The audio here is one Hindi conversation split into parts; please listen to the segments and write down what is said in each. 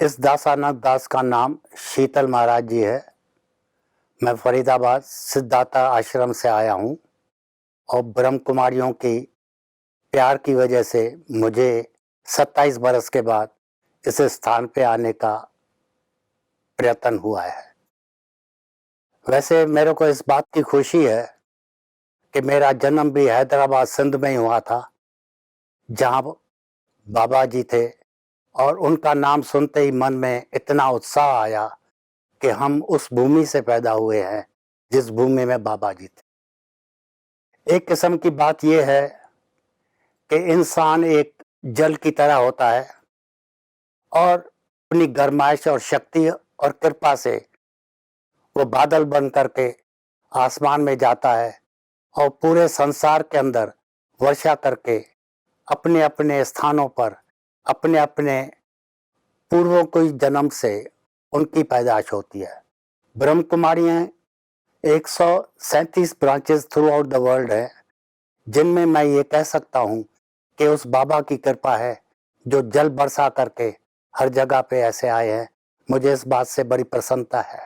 इस दासानक दास का नाम शीतल महाराज जी है। मैं फरीदाबाद सिद्धार्था आश्रम से आया हूँ और ब्रह्म कुमारियों की प्यार की वजह से मुझे 27 बरस के बाद इस स्थान पे आने का प्रयत्न हुआ है। वैसे मेरे को इस बात की खुशी है कि मेरा जन्म भी हैदराबाद सिंध में ही हुआ था, जहाँ बाबा जी थे, और उनका नाम सुनते ही मन में इतना उत्साह आया कि हम उस भूमि से पैदा हुए हैं जिस भूमि में बाबा जी थे। एक किस्म की बात यह है कि इंसान एक जल की तरह होता है और अपनी गरमाइश और शक्ति और कृपा से वो बादल बन करके आसमान में जाता है और पूरे संसार के अंदर वर्षा करके अपने अपने स्थानों पर अपने अपने पूर्वों के जन्म से उनकी पैदाइश होती है। ब्रह्म कुमारियाँ 137 branches through out the world है, जिनमें मैं ये कह सकता हूँ कि उस बाबा की कृपा है जो जल बरसा करके हर जगह पे ऐसे आए हैं। मुझे इस बात से बड़ी प्रसन्नता है।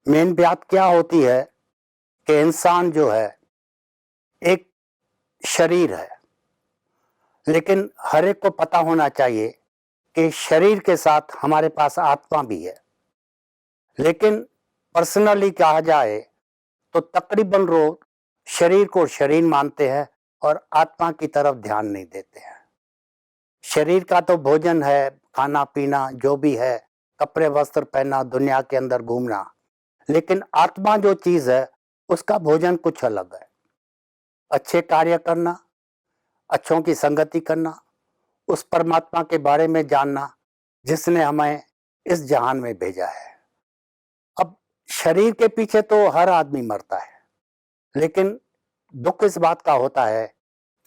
मेन बात क्या होती है कि इंसान जो है एक शरीर है, लेकिन हर एक को पता होना चाहिए कि शरीर के साथ हमारे पास आत्मा भी है। लेकिन पर्सनली कहा जाए तो तकरीबन लोग शरीर को शरीर मानते हैं और आत्मा की तरफ ध्यान नहीं देते हैं। शरीर का तो भोजन है, खाना पीना जो भी है, कपड़े वस्त्र पहनना, दुनिया के अंदर घूमना, लेकिन आत्मा जो चीज है उसका भोजन कुछ अलग है। अच्छे कार्य करना, अच्छों की संगति करना, उस परमात्मा के बारे में जानना जिसने हमें इस जहान में भेजा है। अब शरीर के पीछे तो हर आदमी मरता है, लेकिन दुख इस बात का होता है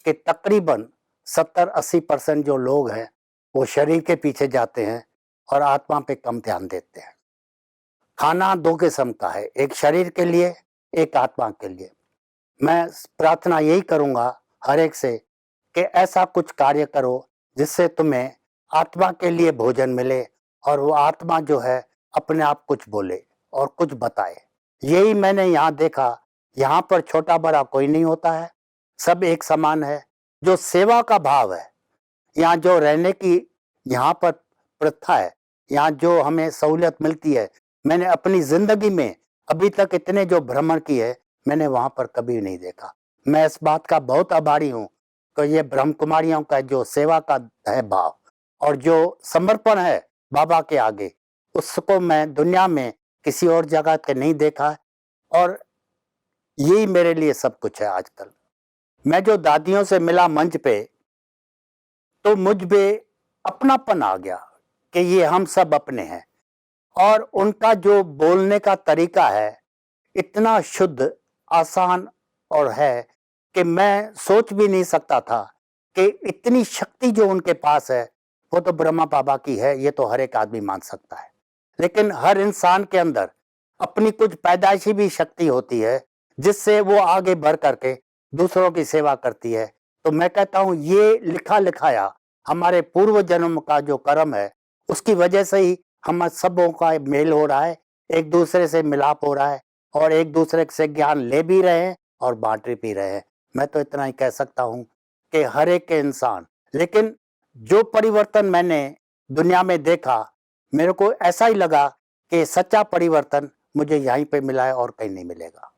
कि तकरीबन 70-80% जो लोग हैं वो शरीर के पीछे जाते हैं और आत्मा पे कम ध्यान देते हैं। खाना दो किस्म का है, एक शरीर के लिए, एक आत्मा के लिए। मैं प्रार्थना यही करूंगा हर एक से कि ऐसा कुछ कार्य करो जिससे तुम्हें आत्मा के लिए भोजन मिले और वो आत्मा जो है अपने आप कुछ बोले और कुछ बताए। यही मैंने यहाँ देखा। यहाँ पर छोटा बड़ा कोई नहीं होता है, सब एक समान है। जो सेवा का भाव है, यहाँ जो रहने की यहाँ पर प्रथा है, यहाँ जो हमें सहूलियत मिलती है, मैंने अपनी जिंदगी में अभी तक इतने जो भ्रमण की है मैंने वहां पर कभी नहीं देखा। मैं इस बात का बहुत आभारी हूँ कि ये ब्रह्म कुमारियों का जो सेवा का है भाव और जो समर्पण है बाबा के आगे, उसको मैं दुनिया में किसी और जगह पे नहीं देखा। और यही मेरे लिए सब कुछ है। आजकल मैं जो दादियों से मिला मंच पे, तो मुझ में अपनापन आ गया कि ये हम सब अपने हैं। और उनका जो बोलने का तरीका है इतना शुद्ध, आसान और है कि मैं सोच भी नहीं सकता था कि इतनी शक्ति जो उनके पास है वो तो ब्रह्मा बाबा की है, ये तो हर एक आदमी मान सकता है। लेकिन हर इंसान के अंदर अपनी कुछ पैदाइशी भी शक्ति होती है जिससे वो आगे बढ़ करके दूसरों की सेवा करती है। तो मैं कहता हूँ ये लिखा लिखाया हमारे पूर्व जन्म का जो कर्म है उसकी वजह से ही हम सबों का मेल हो रहा है, एक दूसरे से मिलाप हो रहा है और एक दूसरे से ज्ञान ले भी रहे हैं और बांट भी रहे हैं। मैं तो इतना ही कह सकता हूँ कि हर एक के इंसान, लेकिन जो परिवर्तन मैंने दुनिया में देखा, मेरे को ऐसा ही लगा कि सच्चा परिवर्तन मुझे यहीं पे मिला है और कहीं नहीं मिलेगा।